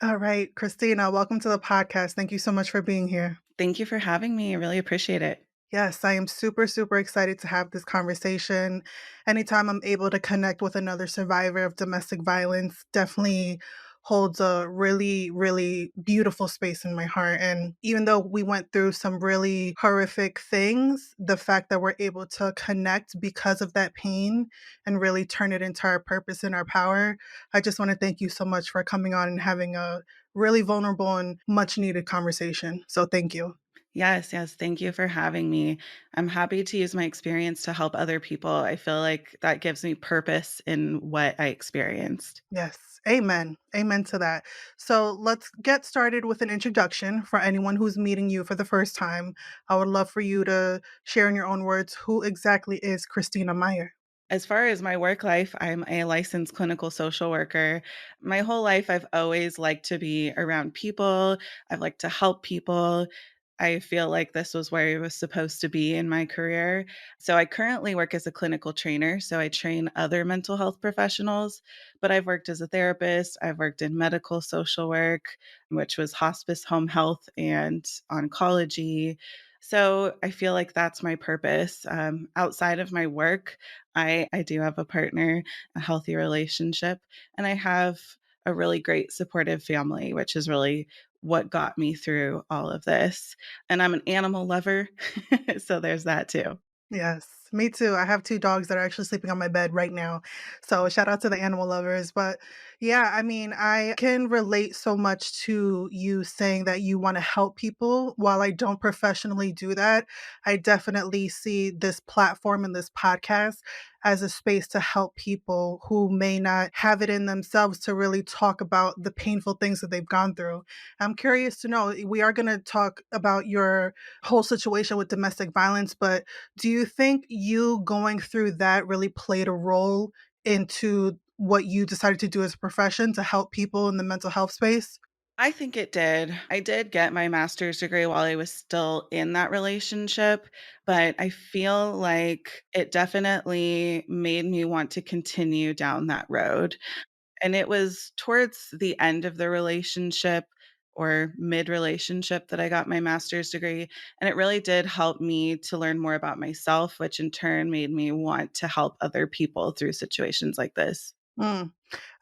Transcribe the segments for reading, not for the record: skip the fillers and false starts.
All right, Kristina, welcome to the podcast. Thank you so much for being here. Thank you for having me. I really appreciate it. Yes, I am super, super excited to have this conversation. Anytime I'm able to connect with another survivor of domestic violence, definitely holds a really, really beautiful space in my heart. And even though we went through some really horrific things, the fact that we're able to connect because of that pain and really turn it into our purpose and our power, I just want to thank you so much for coming on and having a really vulnerable and much needed conversation. So thank you. Yes, yes. Thank you for having me. I'm happy to use my experience to help other people. I feel like that gives me purpose in what I experienced. Yes. Amen. Amen to that. So let's get started with an introduction for anyone who's meeting you for the first time. I would love for you to share in your own words who exactly is Kristina Meyer. As far as my work life, I'm a licensed clinical social worker. My whole life, I've always liked to be around people. I've liked to help people. I feel like this was where I was supposed to be in my career. So I currently work as a clinical trainer. So I train other mental health professionals, but I've worked as a therapist. I've worked in medical social work, which was hospice, home health, and oncology. So I feel like that's my purpose. Outside of my work, I do have a partner, a healthy relationship, and I have a really great supportive family, which is really what got me through all of this. And I'm an animal lover, so there's that too. Yes, me too. I have 2 dogs that are actually sleeping on my bed right now. So shout out to the animal lovers. But yeah, I mean, I can relate so much to you saying that you wanna help people. While I don't professionally do that, I definitely see this platform and this podcast as a space to help people who may not have it in themselves to really talk about the painful things that they've gone through. I'm curious to know, we are gonna talk about your whole situation with domestic violence, but do you think you going through that really played a role into what you decided to do as a profession to help people in the mental health space? I think it did. I did get my master's degree while I was still in that relationship, but I feel like it definitely made me want to continue down that road. And it was towards the end of the relationship or mid relationship that I got my master's degree. And it really did help me to learn more about myself, which in turn made me want to help other people through situations like this. Mm.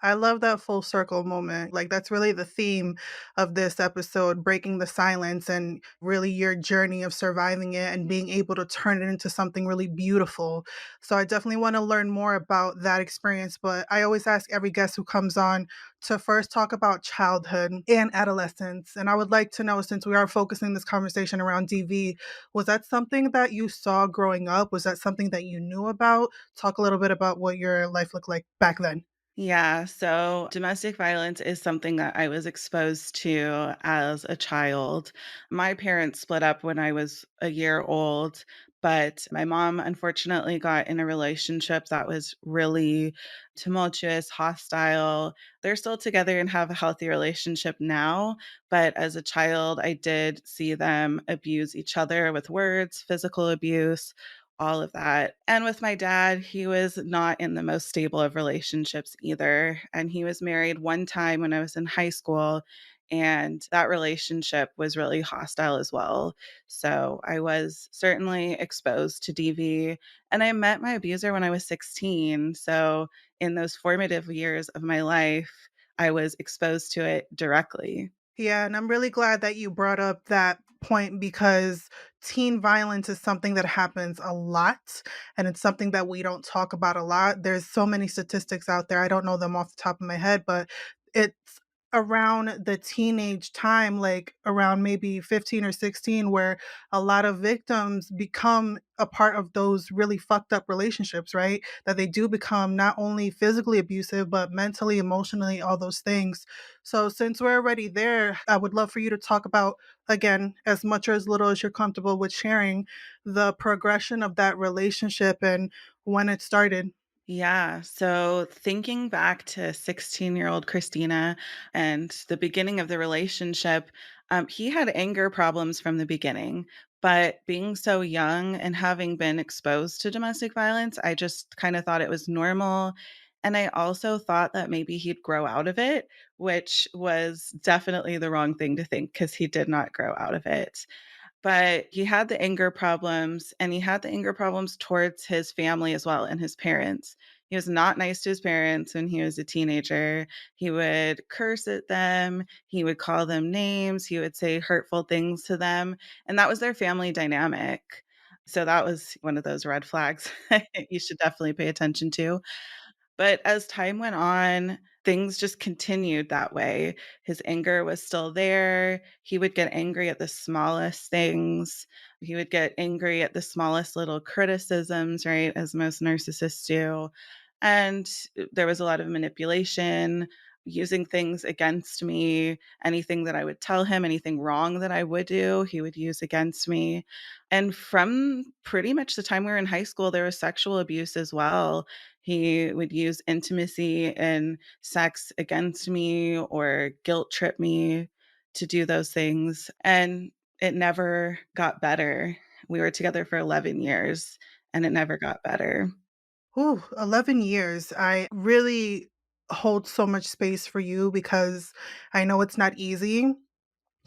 I love that full circle moment. Like, that's really the theme of this episode, breaking the silence and really your journey of surviving it and being able to turn it into something really beautiful. So, I definitely want to learn more about that experience. But I always ask every guest who comes on to first talk about childhood and adolescence. And I would like to know, since we are focusing this conversation around DV, was that something that you saw growing up? Was that something that you knew about? Talk a little bit about what your life looked like back then. Yeah, so domestic violence is something that I was exposed to as a child. My parents split up when I was a year old, but my mom unfortunately got in a relationship that was really tumultuous, hostile. They're still together and have a healthy relationship now, but as a child, I did see them abuse each other with words, physical abuse, all of that. And with my dad, he was not in the most stable of relationships either. And he was married one time when I was in high school, and that relationship was really hostile as well. So I was certainly exposed to DV, and I met my abuser when I was 16. So in those formative years of my life, I was exposed to it directly. Yeah, and I'm really glad that you brought up that point because teen violence is something that happens a lot and it's something that we don't talk about a lot. There's so many statistics out there. I don't know them off the top of my head, but it's around the teenage time, like around maybe 15 or 16, where a lot of victims become a part of those really fucked up relationships, right? That they do become not only physically abusive, but mentally, emotionally, all those things. So, since we're already there, I would love for you to talk about, again, as much or as little as you're comfortable with sharing, the progression of that relationship and when it started. Yeah. So thinking back to 16-year-old Christina and the beginning of the relationship, he had anger problems from the beginning. But being so young and having been exposed to domestic violence, I just kind of thought it was normal. And I also thought that maybe he'd grow out of it, which was definitely the wrong thing to think because he did not grow out of it. But he had the anger problems, and he had the anger problems towards his family as well and his parents. He was not nice to his parents when he was a teenager. He would curse at them, he would call them names, he would say hurtful things to them, and that was their family dynamic. So that was one of those red flags you should definitely pay attention to. But as time went on, things just continued that way. His anger was still there. He would get angry at the smallest things. He would get angry at the smallest little criticisms, right? As most narcissists do. And there was a lot of manipulation, using things against me. Anything that I would tell him, anything wrong that I would do, he would use against me. And from pretty much the time we were in high school, there was sexual abuse as well. He would use intimacy and sex against me or guilt trip me to do those things, and it never got better. We were together for 11 years, and it never got better. Ooh, 11 years. I really hold so much space for you because I know it's not easy.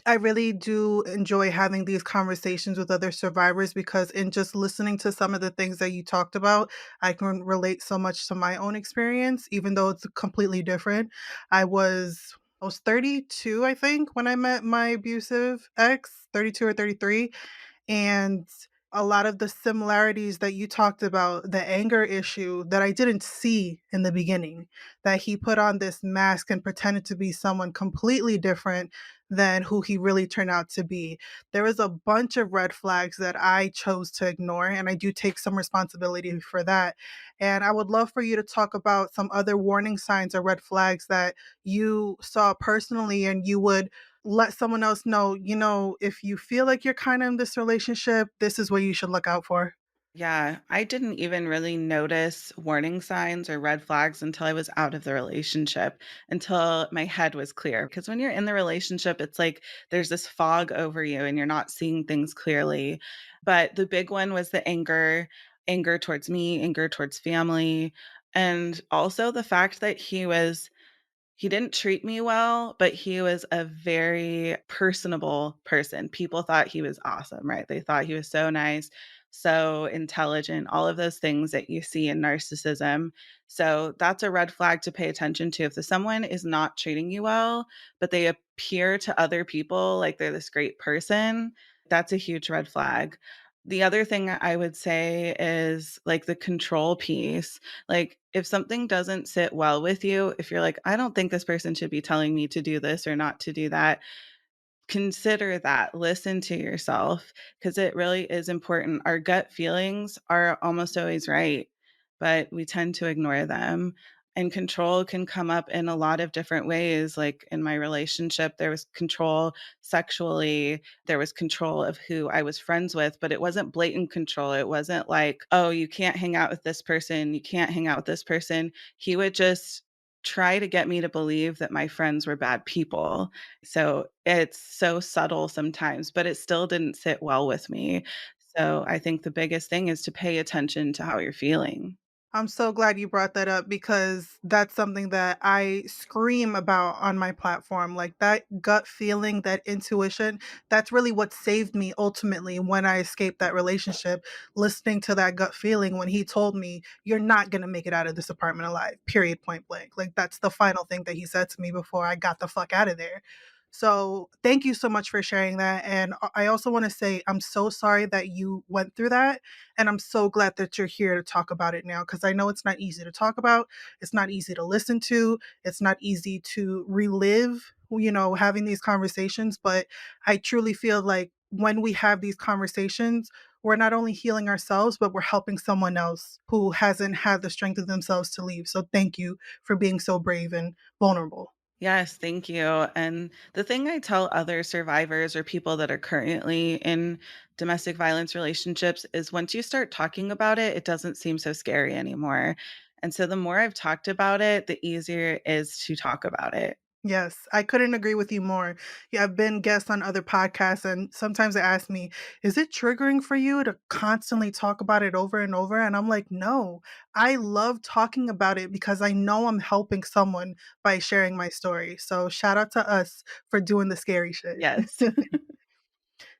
I really do enjoy having these conversations with other survivors because in just listening to some of the things that you talked about, I can relate so much to my own experience, even though it's completely different. I was 32, I think, when I met my abusive ex, 32 or 33. And a lot of the similarities that you talked about, the anger issue that I didn't see in the beginning, that he put on this mask and pretended to be someone completely different than who he really turned out to be. There was a bunch of red flags that I chose to ignore, and I do take some responsibility for that. And I would love for you to talk about some other warning signs or red flags that you saw personally and you would let someone else know, if you feel like you're kind of in this relationship, this is what you should look out for. Yeah, I didn't even really notice warning signs or red flags until I was out of the relationship, until my head was clear. Because when you're in the relationship, it's like there's this fog over you and you're not seeing things clearly. But the big one was the anger towards me, anger towards family, and also the fact that he didn't treat me well, but he was a very personable person. People thought he was awesome, right? They thought he was so nice, so intelligent, all of those things that you see in narcissism. So that's a red flag to pay attention to. If the someone is not treating you well, but they appear to other people like they're this great person, that's a huge red flag. The other thing I would say is like the control piece. Like, if something doesn't sit well with you, if you're like, "I don't think this person should be telling me to do this or not to do that," consider that. Listen to yourself because it really is important. Our gut feelings are almost always right, but we tend to ignore them. And control can come up in a lot of different ways. Like in my relationship, there was control sexually, there was control of who I was friends with, but it wasn't blatant control. It wasn't like, oh, you can't hang out with this person, you can't hang out with this person. He would just try to get me to believe that my friends were bad people, so it's so subtle sometimes, but it still didn't sit well with me. So I think the biggest thing is to pay attention to how you're feeling. I'm so glad you brought that up because that's something that I scream about on my platform. Like that gut feeling, that intuition, that's really what saved me ultimately when I escaped that relationship. Listening to that gut feeling when he told me, "You're not going to make it out of this apartment alive," period, point blank. Like that's the final thing that he said to me before I got the fuck out of there. So, thank you so much for sharing that. And I also want to say, I'm so sorry that you went through that. And I'm so glad that you're here to talk about it now because I know it's not easy to talk about. It's not easy to listen to. It's not easy to relive, having these conversations. But I truly feel like when we have these conversations, we're not only healing ourselves, but we're helping someone else who hasn't had the strength of themselves to leave. So, thank you for being so brave and vulnerable. Yes, thank you. And the thing I tell other survivors or people that are currently in domestic violence relationships is once you start talking about it, it doesn't seem so scary anymore. And so the more I've talked about it, the easier it is to talk about it. Yes, I couldn't agree with you more. Yeah, I've been guests on other podcasts, and sometimes they ask me, "Is it triggering for you to constantly talk about it over and over?" And I'm like, "No, I love talking about it because I know I'm helping someone by sharing my story." So shout out to us for doing the scary shit. Yes.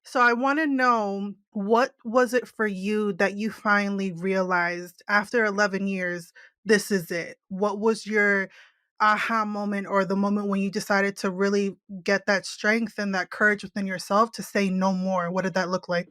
So I want to know, what was it for you that you finally realized after 11 years, this is it? What was your aha moment, or the moment when you decided to really get that strength and that courage within yourself to say no more? What did that look like?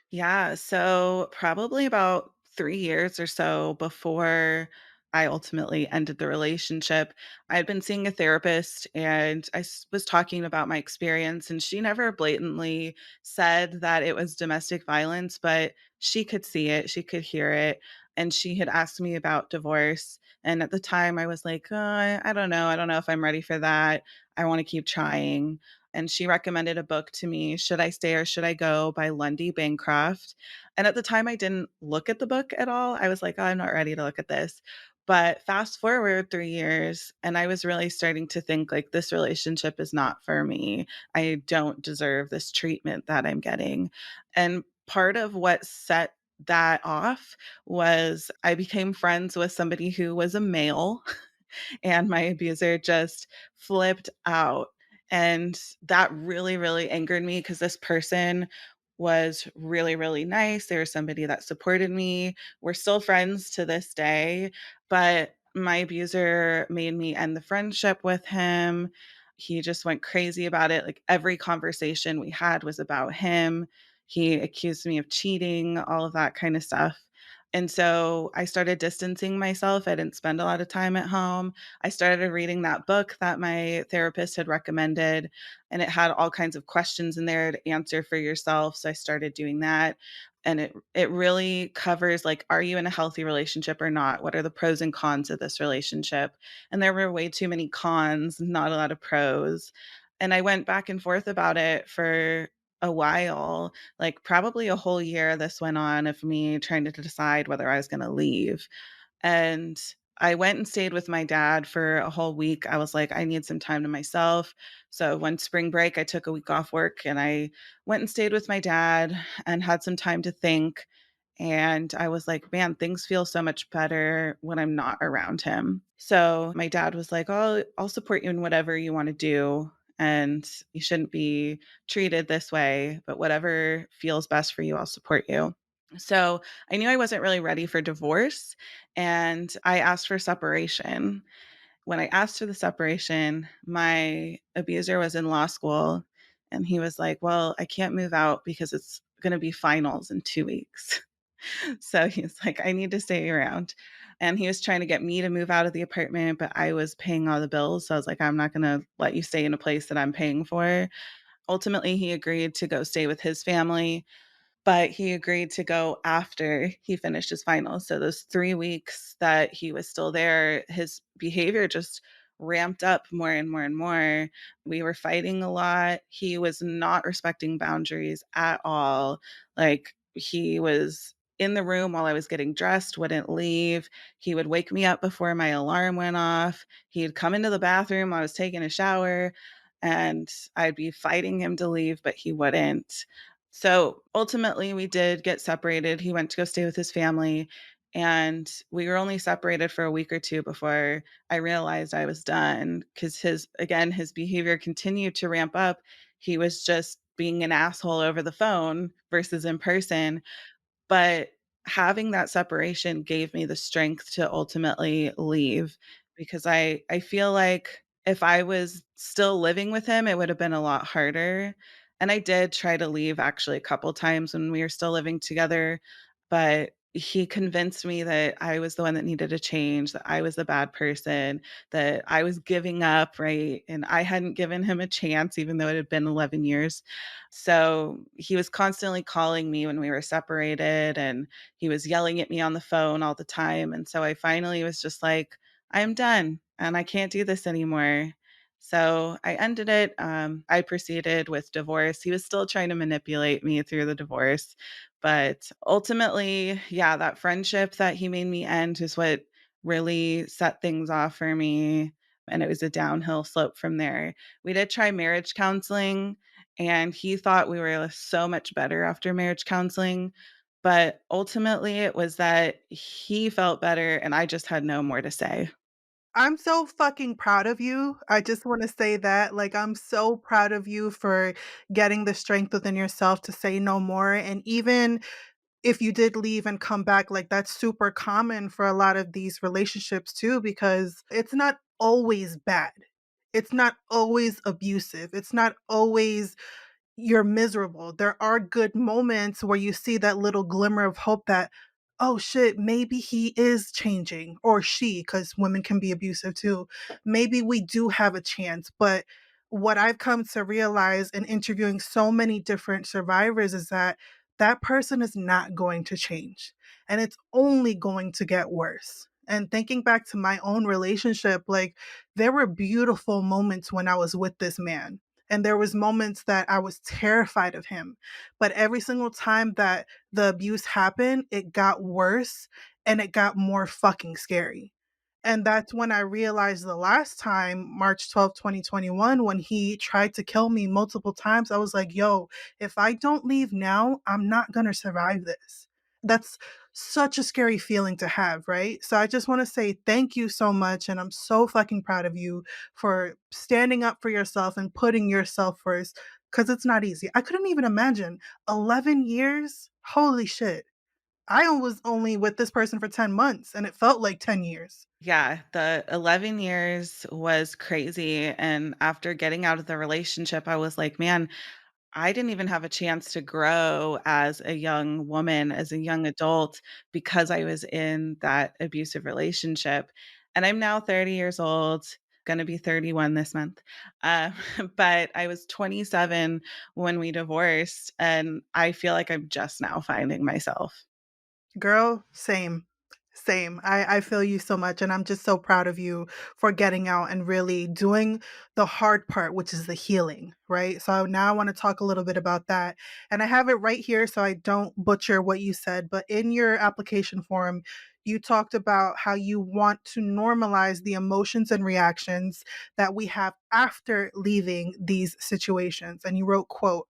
Yeah, so probably about 3 years or so before I ultimately ended the relationship, I had been seeing a therapist and was talking about my experience, and she never blatantly said that it was domestic violence, but she could see it, she could hear it, and she had asked me about divorce. And at the time, I was like, I don't know. I don't know if I'm ready for that. I want to keep trying." And she recommended a book to me, Should I Stay or Should I Go by Lundy Bancroft. And at the time, I didn't look at the book at all. I was like, oh, I'm not ready to look at this. But fast forward 3 years, and I was really starting to think like this relationship is not for me. I don't deserve this treatment that I'm getting. And part of what set that off was I became friends with somebody who was a male and my abuser just flipped out. And that really, really angered me because this person was really, really nice. They were somebody that supported me. We're still friends to this day, but my abuser made me end the friendship with him. He just went crazy about it. Like every conversation we had was about him. He accused me of cheating, all of that kind of stuff. And so I started distancing myself. I didn't spend a lot of time at home. I started reading that book that my therapist had recommended, and it had all kinds of questions in there to answer for yourself. So I started doing that. And it really covers like, are you in a healthy relationship or not? What are the pros and cons of this relationship? And there were way too many cons, not a lot of pros. And I went back and forth about it for a while, like probably a whole year this went on of me trying to decide whether I was going to leave. And I went and stayed with my dad for a whole week. I was like, I need some time to myself. So one spring break, I took a week off work and I went and stayed with my dad and had some time to think. And I was like, man, things feel so much better when I'm not around him. So my dad was like, oh, I'll support you in whatever you want to do. And you shouldn't be treated this way, but whatever feels best for you, I'll support you. So I knew I wasn't really ready for divorce, and I asked for separation. When I asked for the separation, my abuser was in law school and he was like, well, I can't move out because it's going to be finals in 2 weeks. So he's like, I need to stay around. And he was trying to get me to move out of the apartment, but I was paying all the bills. So I was like, I'm not going to let you stay in a place that I'm paying for. Ultimately, he agreed to go stay with his family, but he agreed to go after he finished his finals. So those 3 weeks that he was still there, his behavior just ramped up more and more and more. We were fighting a lot. He was not respecting boundaries at all. Like, he was in the room while I was getting dressed, wouldn't leave. He would wake me up before my alarm went off. He'd come into the bathroom while I was taking a shower, and I'd be fighting him to leave, but he wouldn't. So ultimately, we did get separated. He went to go stay with his family, and we were only separated for a week or two before I realized I was done because his behavior continued to ramp up. He was just being an asshole over the phone versus in person. But having that separation gave me the strength to ultimately leave because I feel like if I was still living with him, it would have been a lot harder. And I did try to leave actually a couple times when we were still living together, but he convinced me that I was the one that needed to change, that I was the bad person, that I was giving up, right? And I hadn't given him a chance, even though it had been 11 years. So he was constantly calling me when we were separated, and he was yelling at me on the phone all the time. And so I finally was just like, I'm done and I can't do this anymore. So I ended it. I proceeded with divorce. He was still trying to manipulate me through the divorce. But ultimately, yeah, that friendship that he made me end is what really set things off for me. and it was a downhill slope from there. We did try marriage counseling, and he thought we were so much better after marriage counseling, but ultimately it was that he felt better and I just had no more to say. I'm so fucking proud of you. I just wanna say that, like, I'm so proud of you for getting the strength within yourself to say no more, and even if you did leave and come back, like, that's super common for a lot of these relationships too, because it's not always bad. It's not always abusive. It's not always you're miserable. There are good moments where you see that little glimmer of hope that, oh shit, maybe he is changing or she, because women can be abusive too. Maybe we do have a chance. But what I've come to realize in interviewing so many different survivors is that that person is not going to change and it's only going to get worse. And thinking back to my own relationship, like there were beautiful moments when I was with this man and there was moments that I was terrified of him. But every single time that the abuse happened, it got worse and it got more fucking scary. And that's when I realized the last time, March 12th, 2021, when he tried to kill me multiple times, I was like, yo, if I don't leave now, I'm not going to survive this. That's such a scary feeling to have, right? So I just want to say thank you so much. And I'm so fucking proud of you for standing up for yourself and putting yourself first because it's not easy. I couldn't even imagine 11 years. Holy shit. I was only with this person for 10 months and it felt like 10 years. Yeah, the 11 years was crazy, and after getting out of the relationship, I was like, "Man, I didn't even have a chance to grow as a young woman, as a young adult, because I was in that abusive relationship." And I'm now 30 years old, gonna be 31 this month. Uh, but I was 27 when we divorced, and I feel like I'm just now finding myself. Girl, same. Same. I feel you so much. And I'm just so proud of you for getting out and really doing the hard part, which is the healing, right? So now I want to talk a little bit about that. And I have it right here so I don't butcher what you said. But in your application form, you talked about how you want to normalize the emotions and reactions that we have after leaving these situations. And you wrote, quote,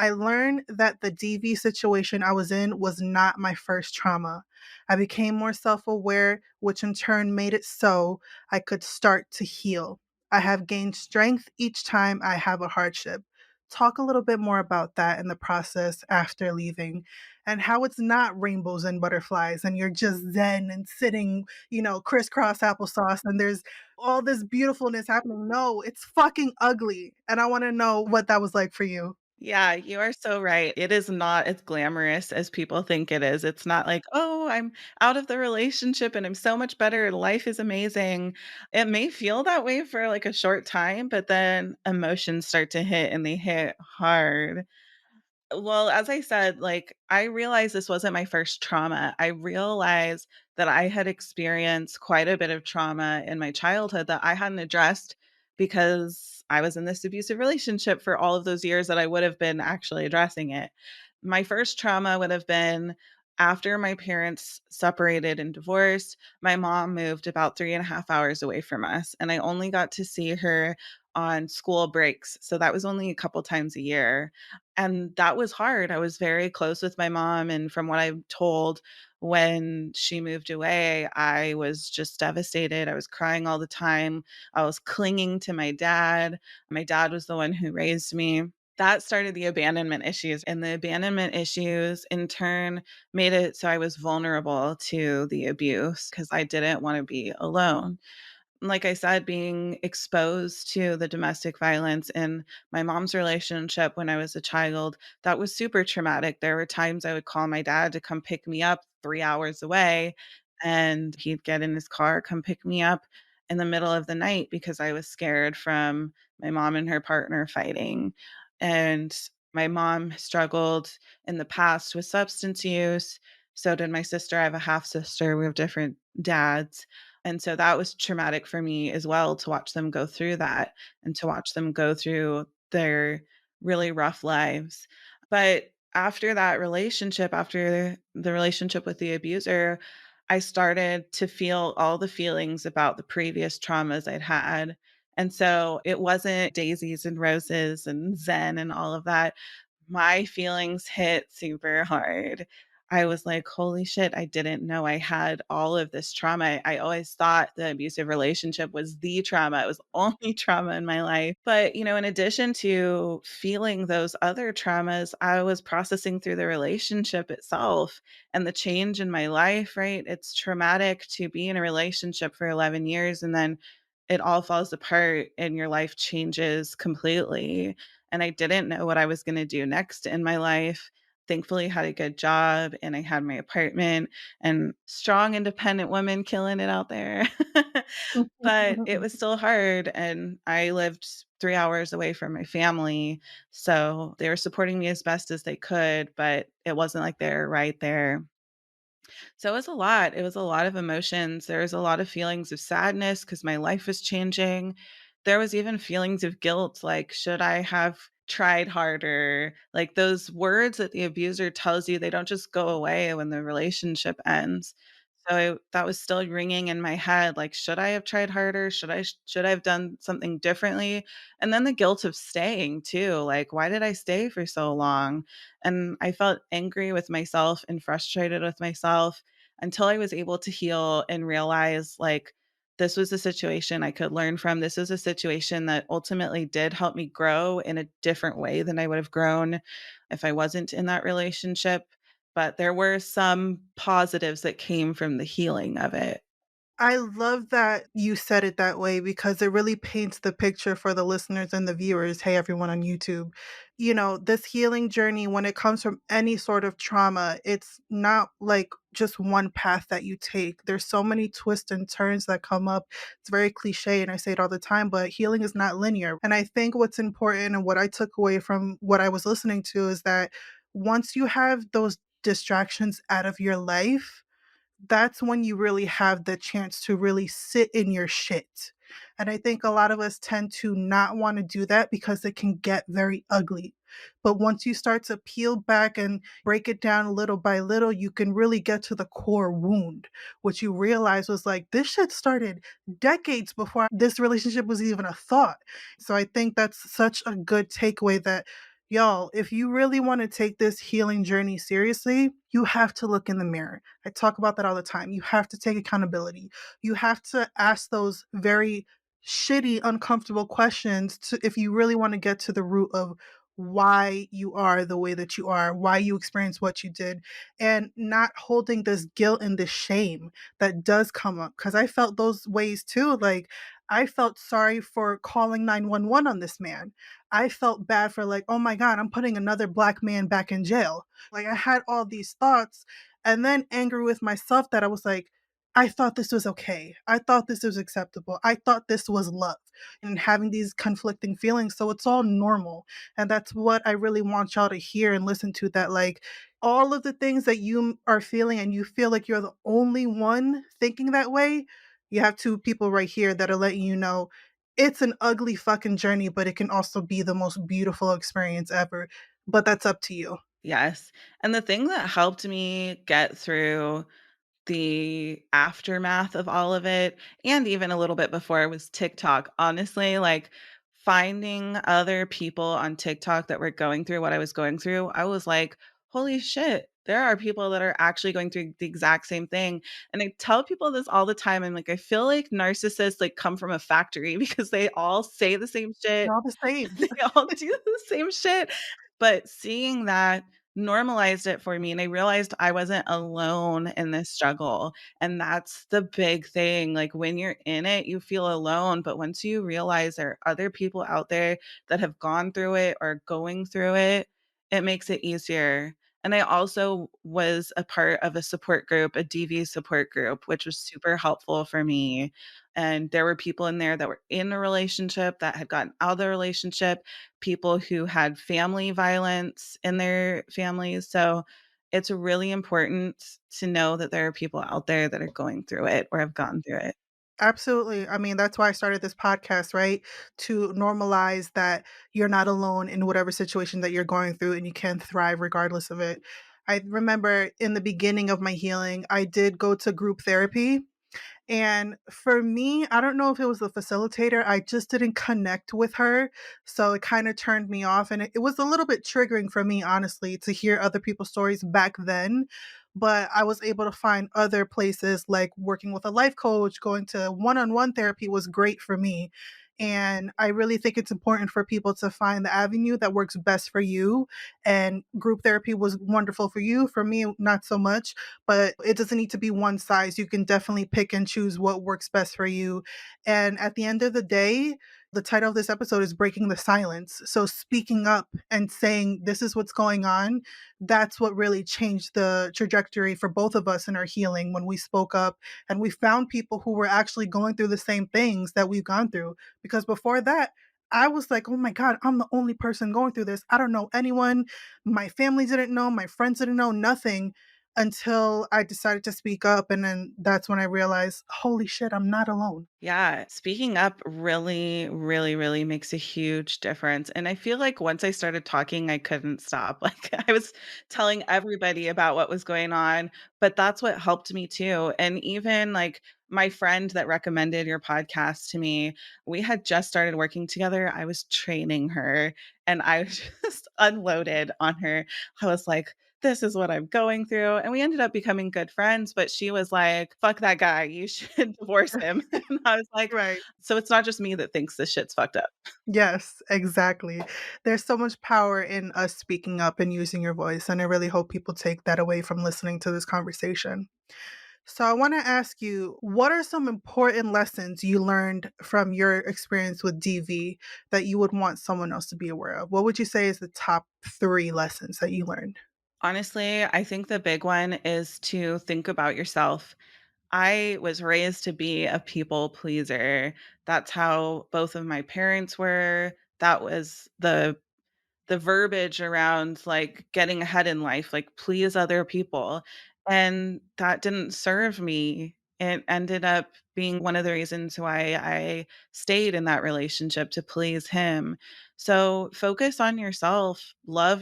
I learned that the DV situation I was in was not my first trauma. I became more self aware, which in turn made it so I could start to heal. I have gained strength each time I have a hardship. Talk a little bit more about that in the process after leaving and how it's not rainbows and butterflies and you're just zen and sitting, crisscross applesauce and there's all this beautifulness happening. No, it's fucking ugly. And I want to know what that was like for you. Yeah, you are so right. It is not as glamorous as people think it is. It's not like, "Oh, I'm out of the relationship and I'm so much better and life is amazing." It may feel that way for like a short time, but then emotions start to hit and they hit hard. Well, as I said, like, I realized this wasn't my first trauma. I realized that I had experienced quite a bit of trauma in my childhood that I hadn't addressed because I was in this abusive relationship for all of those years that I would have been actually addressing it. My first trauma would have been after my parents separated and divorced. My mom moved about 3.5 hours away from us, and I only got to see her on school breaks. So that was only a couple times a year. And that was hard. I was very close with my mom, and from what I'm told, when she moved away, I was just devastated. I was crying all the time. I was clinging to my dad. My dad was the one who raised me. That started the abandonment issues, and the abandonment issues in turn made it so I was vulnerable to the abuse because I didn't want to be alone. Like I said, being exposed to the domestic violence in my mom's relationship when I was a child, that was super traumatic. There were times I would call my dad to come pick me up 3 hours away, and he'd get in his car, come pick me up in the middle of the night because I was scared from my mom and her partner fighting. And my mom struggled in the past with substance use. So did my sister. I have a half sister. We have different dads. And so that was traumatic for me as well to watch them go through that and to watch them go through their really rough lives. But after that relationship, after the relationship with the abuser, I started to feel all the feelings about the previous traumas I'd had. And so it wasn't daisies and roses and zen and all of that. My feelings hit super hard. I was like, "Holy shit, I didn't know I had all of this trauma." I always thought the abusive relationship was the trauma. It was the only trauma in my life. But, in addition to feeling those other traumas, I was processing through the relationship itself and the change in my life, right? It's traumatic to be in a relationship for 11 years and then it all falls apart and your life changes completely, and I didn't know what I was gonna do next in my life. Thankfully, had a good job and I had my apartment and strong, independent woman killing it out there. But it was still hard, and I lived 3 hours away from my family, so they were supporting me as best as they could, but it wasn't like they're right there. So it was a lot. It was a lot of emotions. There was a lot of feelings of sadness because my life was changing. There was even feelings of guilt, like, should I have tried harder? Like those words that the abuser tells you, they don't just go away when the relationship ends. So that was still ringing in my head, like, should I have tried harder? Should I have done something differently? And then the guilt of staying too. Like, why did I stay for so long? And I felt angry with myself and frustrated with myself until I was able to heal and realize, like, this was a situation I could learn from. This is a situation that ultimately did help me grow in a different way than I would have grown if I wasn't in that relationship. But there were some positives that came from the healing of it. I love that you said it that way because it really paints the picture for the listeners and the viewers. Hey, everyone on YouTube. This healing journey, when it comes from any sort of trauma, it's not like just one path that you take. There's so many twists and turns that come up. It's very cliche, and I say it all the time, but healing is not linear. And I think what's important and what I took away from what I was listening to is that once you have those distractions out of your life, that's when you really have the chance to really sit in your shit. And I think a lot of us tend to not want to do that because it can get very ugly. But once you start to peel back and break it down little by little, you can really get to the core wound, which you realize was like, this shit started decades before this relationship was even a thought. So I think that's such a good takeaway that y'all, if you really want to take this healing journey seriously, you have to look in the mirror. I talk about that all the time. You have to take accountability. You have to ask those very shitty, uncomfortable questions to if you really want to get to the root of why you are the way that you are, why you experienced what you did, and not holding this guilt and this shame that does come up. Because I felt those ways too. Like, I felt sorry for calling 911 on this man. I felt bad for, like, oh my God, I'm putting another black man back in jail. Like, I had all these thoughts and then angry with myself that I was like, I thought this was okay. I thought this was acceptable. I thought this was love, and having these conflicting feelings. So it's all normal. And that's what I really want y'all to hear and listen to, that like all of the things that you are feeling and you feel like you're the only one thinking that way, you have two people right here that are letting you know it's an ugly fucking journey, but it can also be the most beautiful experience ever. But that's up to you. Yes. And the thing that helped me get through the aftermath of all of it, and even a little bit before, was TikTok. Honestly, like, finding other people on TikTok that were going through what I was going through, I was like, "Holy shit, there are people that are actually going through the exact same thing." And I tell people this all the time. I'm like, I feel like narcissists, like, come from a factory because they all say the same shit. They're all the same. They all do the same shit. But seeing that normalized it for me, and I realized I wasn't alone in this struggle, and that's the big thing. Like, when you're in it, you feel alone, but once you realize there are other people out there that have gone through it or going through it, it makes it easier. And I also was a part of a support group, a DV support group, which was super helpful for me. And there were people in there that were in a relationship that had gotten out of the relationship, people who had family violence in their families. So it's really important to know that there are people out there that are going through it or have gone through it. Absolutely. I mean, that's why I started this podcast, right? To normalize that you're not alone in whatever situation that you're going through and you can thrive regardless of it. I remember in the beginning of my healing, I did go to group therapy, and for me, I don't know if it was the facilitator, I just didn't connect with her. So it kind of turned me off. And it was a little bit triggering for me, honestly, to hear other people's stories back then. But I was able to find other places like working with a life coach, going to one on one therapy was great for me. And I really think it's important for people to find the avenue that works best for you. And group therapy was wonderful for you. For me, not so much, but it doesn't need to be one size. You can definitely pick and choose what works best for you. And at the end of the day, the title of this episode is Breaking the Silence. So speaking up and saying, this is what's going on, that's what really changed the trajectory for both of us in our healing when we spoke up and we found people who were actually going through the same things that we've gone through. Because before that, I was like, oh my God, I'm the only person going through this. I don't know anyone. My family didn't know. My friends didn't know nothing until I decided to speak up. And then that's when I realized, holy shit, I'm not alone. Yeah, speaking up really, really, really makes a huge difference. And I feel like once I started talking, I couldn't stop. Like I was telling everybody about what was going on, but that's what helped me too. And even like my friend that recommended your podcast to me, we had just started working together. I was training her and I just unloaded on her. I was like, this is what I'm going through. And we ended up becoming good friends, but she was like, fuck that guy. You should divorce him. And I was like, Right. so it's not just me that thinks this shit's fucked up. Yes, exactly. There's so much power in us speaking up and using your voice. And I really hope people take that away from listening to this conversation. So I want to ask you, what are some important lessons you learned from your experience with DV that you would want someone else to be aware of? What would you say is the top three lessons that you learned? Honestly, I think the big one is to think about yourself. I was raised to be a people pleaser. That's how both of my parents were. That was the verbiage around, like, getting ahead in life, like, please other people, and that didn't serve me. It ended up being one of the reasons why I stayed in that relationship to please him. So, focus on yourself, love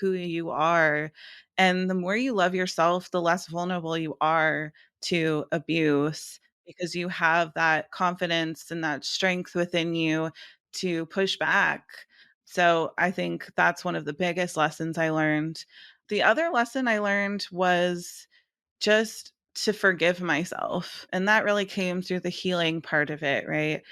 who you are, and the more you love yourself, the less vulnerable you are to abuse because you have that confidence and that strength within you to push back. So I think that's one of the biggest lessons I learned. The other lesson I learned was just to forgive myself. And that really came through the healing part of it, right?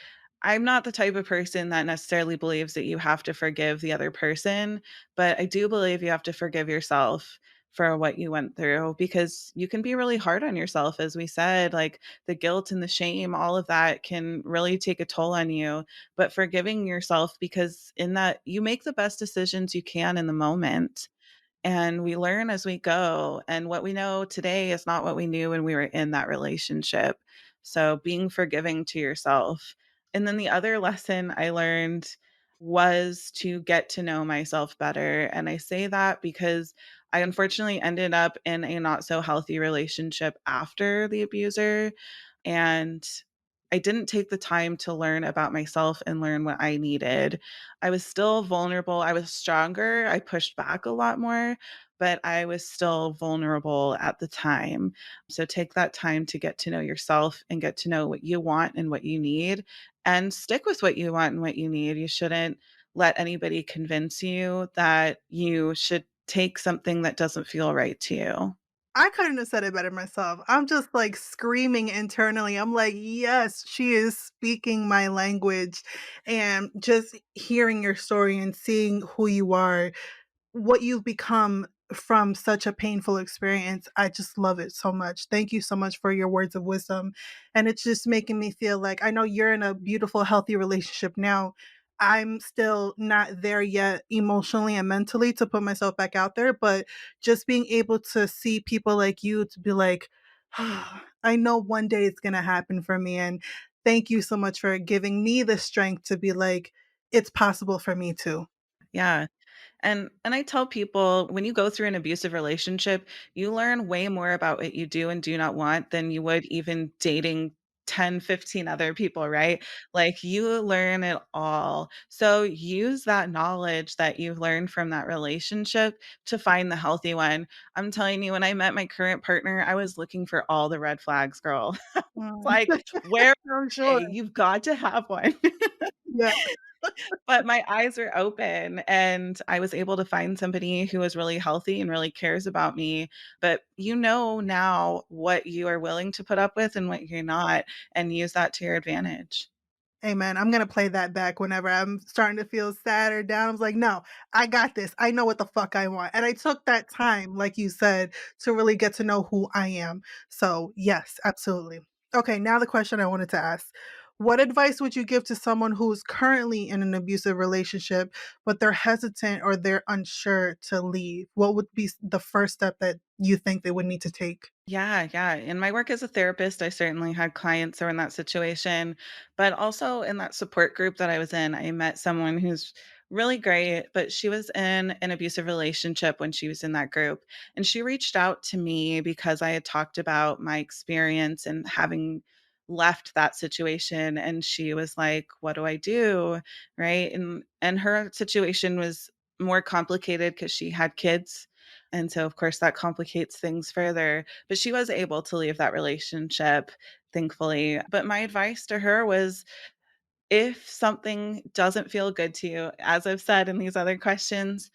I'm not the type of person that necessarily believes that you have to forgive the other person, but I do believe you have to forgive yourself for what you went through because you can be really hard on yourself. As we said, like the guilt and the shame, all of that can really take a toll on you. But forgiving yourself because in that you make the best decisions you can in the moment and we learn as we go. And what we know today is not what we knew when we were in that relationship. So being forgiving to yourself. And then the other lesson I learned was to get to know myself better. And I say that because I unfortunately ended up in a not so healthy relationship after the abuser. And I didn't take the time to learn about myself and learn what I needed. I was still vulnerable. I was stronger. I pushed back a lot more, but I was still vulnerable at the time. So take that time to get to know yourself and get to know what you want and what you need and stick with what you want and what you need. You shouldn't let anybody convince you that you should take something that doesn't feel right to you. I couldn't have said it better myself. I'm just like screaming internally. I'm like, yes, she is speaking my language. And just hearing your story and seeing who you are, what you've become from such a painful experience. I just love it so much. Thank you so much for your words of wisdom. And it's just making me feel like I know you're in a beautiful, healthy relationship now. I'm still not there yet emotionally and mentally to put myself back out there, but just being able to see people like you to be like, I know one day it's going to happen for me. And thank you so much for giving me the strength to be like, it's possible for me too. Yeah. And I tell people when you go through an abusive relationship, you learn way more about what you do and do not want than you would even dating 10, 15 other people, right? Like, you learn it all. So use that knowledge that you've learned from that relationship to find the healthy one. I'm telling you, when I met my current partner, I was looking for all the red flags, girl. Mm. Like, where are I'm sure. they? You've got to have one. Yeah. But my eyes were open, and I was able to find somebody who was really healthy and really cares about me. But you know now what you are willing to put up with and what you're not, and use that to your advantage. Amen. I'm gonna play that back whenever I'm starting to feel sad or down. I was like, "No, I got this. I know what the fuck I want." And I took that time, like you said, to really get to know who I am. So, yes, absolutely. Okay, now the question I wanted to ask. What advice would you give to someone who's currently in an abusive relationship, but they're hesitant or they're unsure to leave? What would be the first step that you think they would need to take? Yeah, yeah. In my work as a therapist, I certainly had clients who were in that situation, but also in that support group that I was in, I met someone who's really great, but she was in an abusive relationship when she was in that group. And she reached out to me because I had talked about my experience and having left that situation, and she was like, "What do I do?" Right? And her situation was more complicated cuz she had kids. And so of course that complicates things further, but she was able to leave that relationship, thankfully. But my advice to her was, if something doesn't feel good to you, as I've said in these other questions,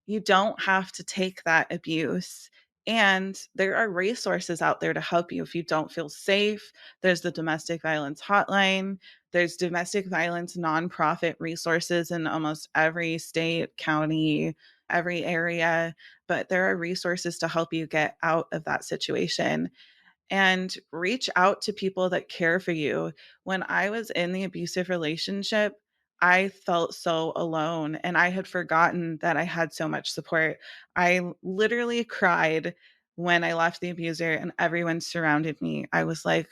you don't have to take that abuse. And there are resources out there to help you if you don't feel safe. There's the domestic violence hotline. There's domestic violence nonprofit resources in almost every state, county, every area. But there are resources to help you get out of that situation, and reach out to people that care for you. When I was in the abusive relationship, I felt so alone, and I had forgotten that I had so much support. Literally cried when I left the abuser and everyone surrounded me. I was like,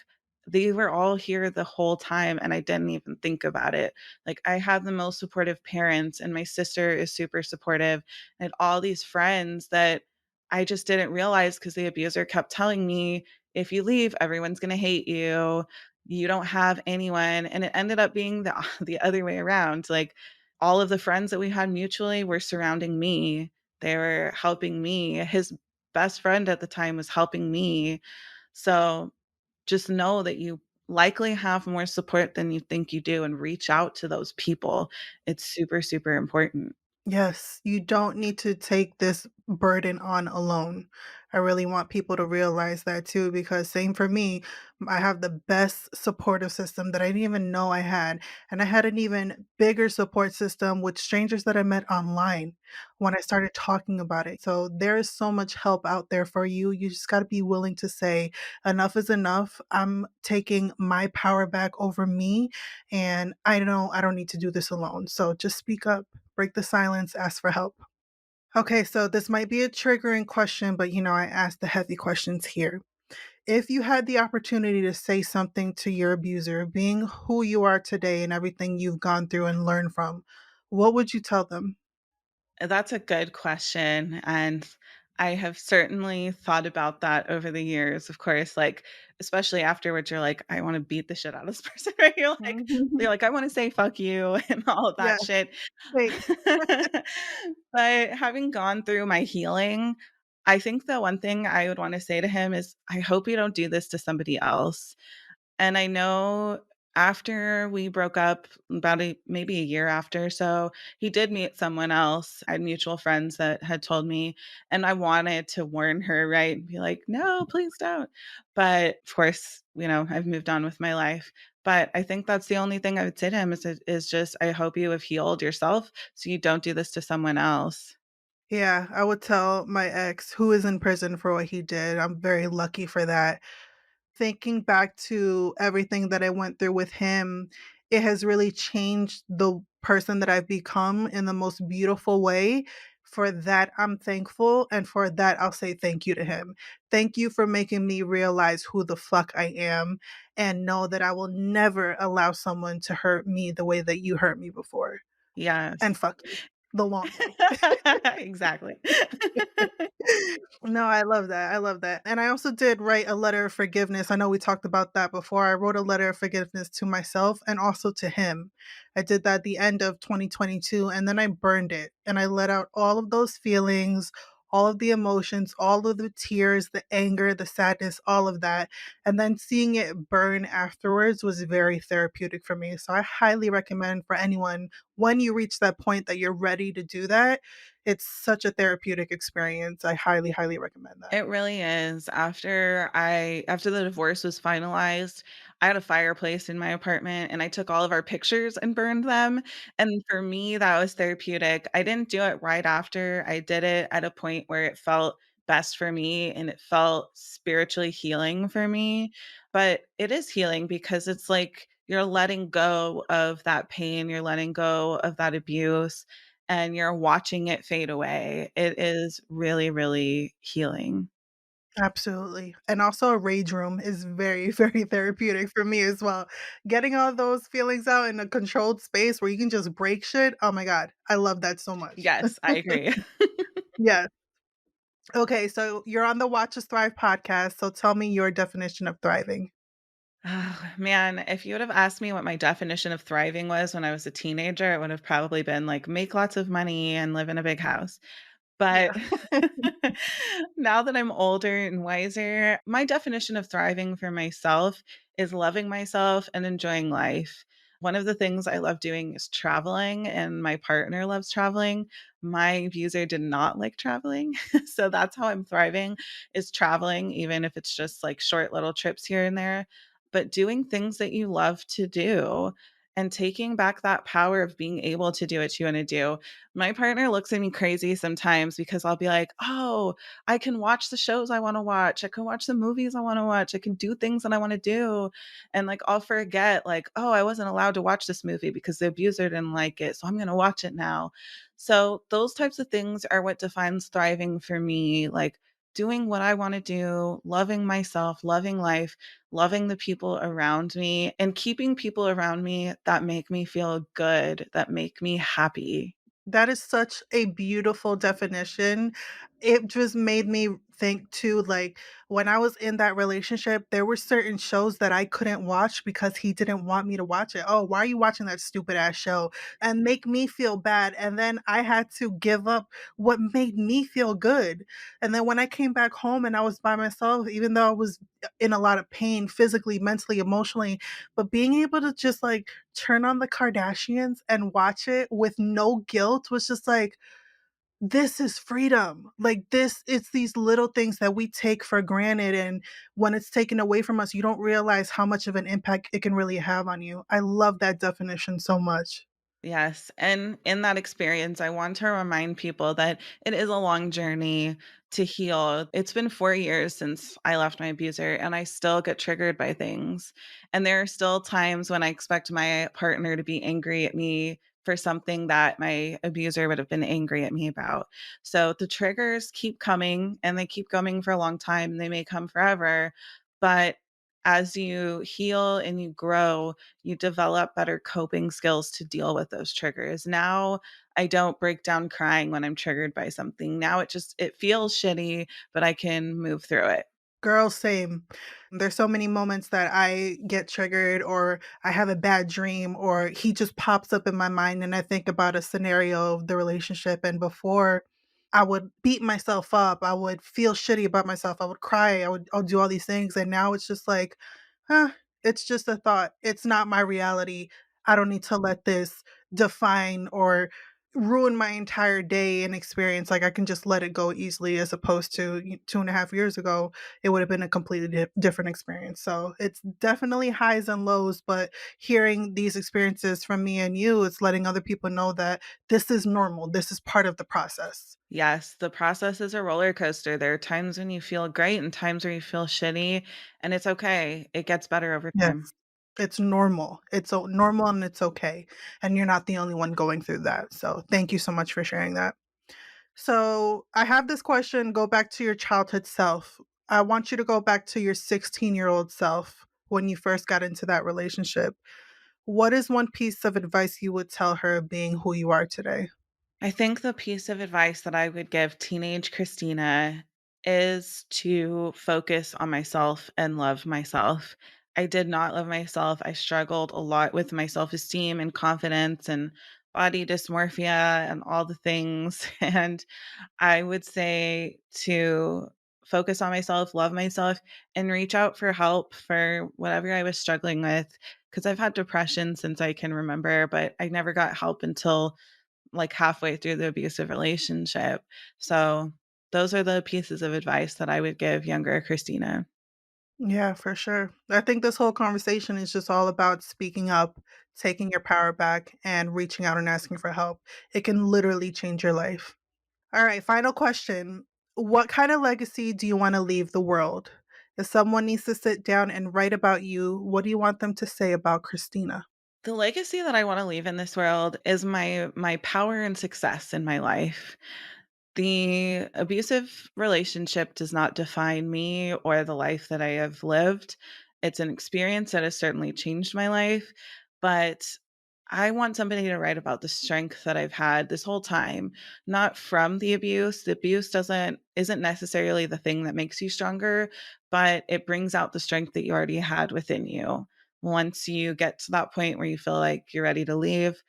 they were all here the whole time and I didn't even think about it. Like, I had the most supportive parents, and my sister is super supportive. I had all these friends that I just didn't realize because the abuser kept telling me, if you leave, everyone's gonna hate you. You don't have anyone, and it ended up being the the other way around. Like, all of the friends that we had mutually were surrounding me. They were helping me. His best friend at the time was helping me. So, just know that you likely have more support than you think you do, and reach out to those people. It's super, super important. Yes, you don't need to take this burden on alone. I really want people to realize that too, because same for me, I have the best supportive system that I didn't even know I had. And I had an even bigger support system with strangers that I met online when I started talking about it. So there is so much help out there for you. You just got to be willing to say, enough is enough. I'm taking my power back over me. And I know I don't need to do this alone. So just speak up. Break the silence, ask for help. Okay, so this might be a triggering question, but I ask the heavy questions here. If you had the opportunity to say something to your abuser, being who you are today and everything you've gone through and learned from, what would you tell them? That's a good question, and I have certainly thought about that over the years, of course, like, especially afterwards, you're like, "I wanna beat the shit out of this person," right? You're Mhm. like, "I wanna say 'fuck you' and all of Yeah, that shit." wait. But having gone through my healing, I think the one thing I would wanna say to him is, "I hope you don't do this to somebody else." And I know after we broke up, about maybe a year after, so he did meet someone else. I had mutual friends that had told me, and I wanted to warn her, right? And be like, "No, please don't." But of course, I've moved on with my life. But I think that's the only thing I would say to him is just, I hope you have healed yourself so you don't do this to someone else. Yeah, I would tell my ex, who is in prison for what he did. I'm very lucky for that. Thinking back to everything that I went through with him, it has really changed the person that I've become in the most beautiful way. For that, I'm thankful. And for that, I'll say thank you to him. Thank you for making me realize who the fuck I am and know that I will never allow someone to hurt me the way that you hurt me before. Yes. And fuck you. the long way. Exactly. No, I love that, I love that, and I also did write a letter of forgiveness. I know we talked about that before. I wrote a letter of forgiveness to myself and also to him. I did that at the end of 2022, and then I burned it, and I let out all of those feelings, all of the emotions, all of the tears, the anger, the sadness, all of that, and then seeing it burn afterwards was very therapeutic for me. So I highly recommend for anyone, when you reach that point that you're ready to do that, it's such a therapeutic experience. I highly, highly recommend that. It really is. After the divorce was finalized, I had a fireplace in my apartment and I took all of our pictures and burned them, and for me, that was therapeutic. I didn't do it right after. I did it at a point where it felt best for me and it felt spiritually healing for me, but it is healing because it's like you're letting go of that pain, you're letting go of that abuse, and you're watching it fade away. It is really, really healing. Absolutely. And also a rage room is very, very therapeutic for me as well. Getting all those feelings out in a controlled space where you can just break shit. Oh my God. I love that so much. Yes, I agree. Yes. Okay. So you're on the Watch Us Thrive podcast. So tell me your definition of thriving. Oh, man, if you would have asked me what my definition of thriving was when I was a teenager, it would have probably been like make lots of money and live in a big house. But Yeah. now that I'm older and wiser, my definition of thriving for myself is loving myself and enjoying life. One of the things I love doing is traveling, and my partner loves traveling. My abuser did not like traveling. So that's how I'm thriving is traveling, even if it's just like short little trips here and there, but doing things that you love to do and taking back that power of being able to do what you want to do. My partner looks at me crazy sometimes because I'll be like, "Oh, I can watch the shows I wanna watch. I can watch the movies I wanna watch. I can do things that I wanna do." And, like, I'll forget, like, "Oh, I wasn't allowed to watch this movie because the abuser didn't like it, so I'm gonna watch it now." So, those types of things are what defines thriving for me, like, doing what I wanna do, loving myself, loving life, loving the people around me, and keeping people around me that make me feel good, that make me happy. That is such a beautiful definition. It just made me think too, like, when I was in that relationship, there were certain shows that I couldn't watch because he didn't want me to watch it. "Oh, why are you watching that stupid ass show?" And make me feel bad, and then I had to give up what made me feel good. And then when I came back home and I was by myself, even though I was in a lot of pain physically, mentally, emotionally, but being able to just, like, turn on the Kardashians and watch it with no guilt was just like, this is freedom. Like this, it's these little things that we take for granted. And when it's taken away from us, you don't realize how much of an impact it can really have on you. I love that definition so much. Yes, and in that experience, I want to remind people that it is a long journey to heal. It's been 4 years since I left my abuser, and I still get triggered by things. And there are still times when I expect my partner to be angry at me for something that my abuser would have been angry at me about. So the triggers keep coming, and they keep coming for a long time. They may come forever, but as you heal and you grow, you develop better coping skills to deal with those triggers. Now, I don't break down crying when I'm triggered by something. Now it feels shitty, but I can move through it. Girl, same. There's so many moments that I get triggered or I have a bad dream or he just pops up in my mind and I think about a scenario of the relationship and before I would beat myself up, I would feel shitty about myself, I would cry, I'll do all these things and now it's just like, huh, it's just a thought. It's not my reality. I don't need to let this define or ruin my entire day and experience. Like I can just let it go easily as opposed to 2.5 years ago it would have been a completely different experience. So it's definitely highs and lows, but hearing these experiences from me and you, it's letting other people know that this is normal. This is part of the process. Yes, the process is a roller coaster. There are times when you feel great and times where you feel shitty, and it's okay. It gets better over Yes. time. It's normal. It's so normal and it's okay. And you're not the only one going through that. So thank you so much for sharing that. So I have this question go back to your childhood self. I want you to go back to your 16-year-old self when you first got into that relationship. What is one piece of advice you would tell her being who you are today? I think the piece of advice that I would give teenage Christina is to focus on myself and love myself. I did not love myself. I struggled a lot with my self esteem and confidence and body dysmorphia and all the things. And I would say to focus on myself, love myself, and reach out for help for whatever I was struggling with. Because I've had depression since I can remember, but I never got help until like halfway through the abusive relationship. So those are the pieces of advice that I would give younger Christina. Yeah, for sure. I think this whole conversation is just all about speaking up, taking your power back, and reaching out and asking for help. It can literally change your life. All right, final question. What kind of legacy do you want to leave the world? If someone needs to sit down and write about you, what do you want them to say about Christina? The legacy that I want to leave in this world is my power and success in my life. The abusive relationship does not define me or the life that I have lived. It's an experience that has certainly changed my life, but I want somebody to write about the strength that I've had this whole time, not from the abuse. The abuse doesn't isn't necessarily the thing that makes you stronger, but it brings out the strength that you already had within you. Once you get to that point where you feel like you're ready to leave,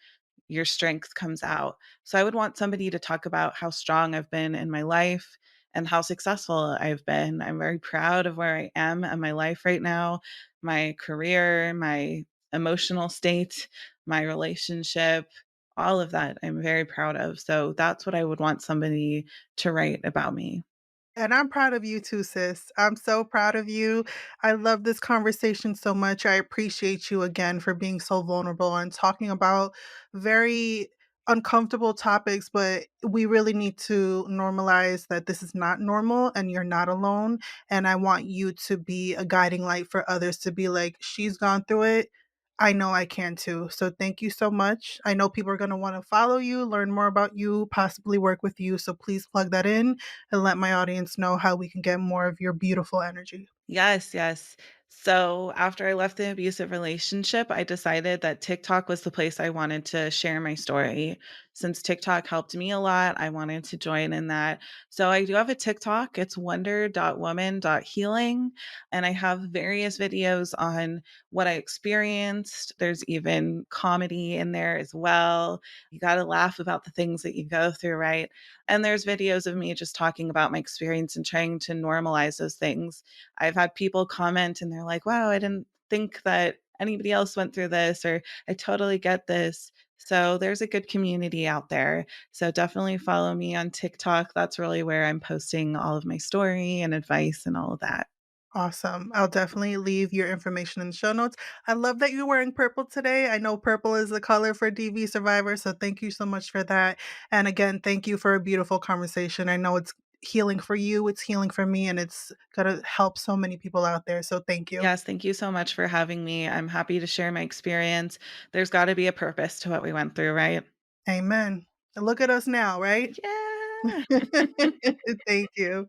your strength comes out. So I would want somebody to talk about how strong I've been in my life and how successful I've been. I'm very proud of where I am in my life right now, my career, my emotional state, my relationship, all of that I'm very proud of. So that's what I would want somebody to write about me. And I'm proud of you too, sis. I'm so proud of you. I love this conversation so much. I appreciate you again for being so vulnerable and talking about very uncomfortable topics, but we really need to normalize that this is not normal and you're not alone. And I want you to be a guiding light for others to be like, she's gone through it. I know I can too. So thank you so much. I know people are going to want to follow you, learn more about you, possibly work with you. So please plug that in and let my audience know how we can get more of your beautiful energy. Yes, yes. So after I left the abusive relationship, I decided that TikTok was the place I wanted to share my story. Since TikTok helped me a lot, I wanted to join in that. So I do have a TikTok. It's wonder.woman.healing. And I have various videos on what I experienced. There's even comedy in there as well. You got to laugh about the things that you go through, right? And there's videos of me just talking about my experience and trying to normalize those things. I've had people comment and they're like, "Wow, I didn't think that anybody else went through this," or "I totally get this." So there's a good community out there. So definitely follow me on TikTok. That's really where I'm posting all of my story and advice and all of that. Awesome. I'll definitely leave your information in the show notes. I love that you're wearing purple today. I know purple is the color for DV Survivor, so thank you so much for that. And again, thank you for a beautiful conversation. I know it's healing for you, it's healing for me, and it's going to help so many people out there. So thank you. Yes, thank you so much for having me. I'm happy to share my experience. There's got to be a purpose to what we went through, right? Amen. And look at us now, right? Yeah. Thank you.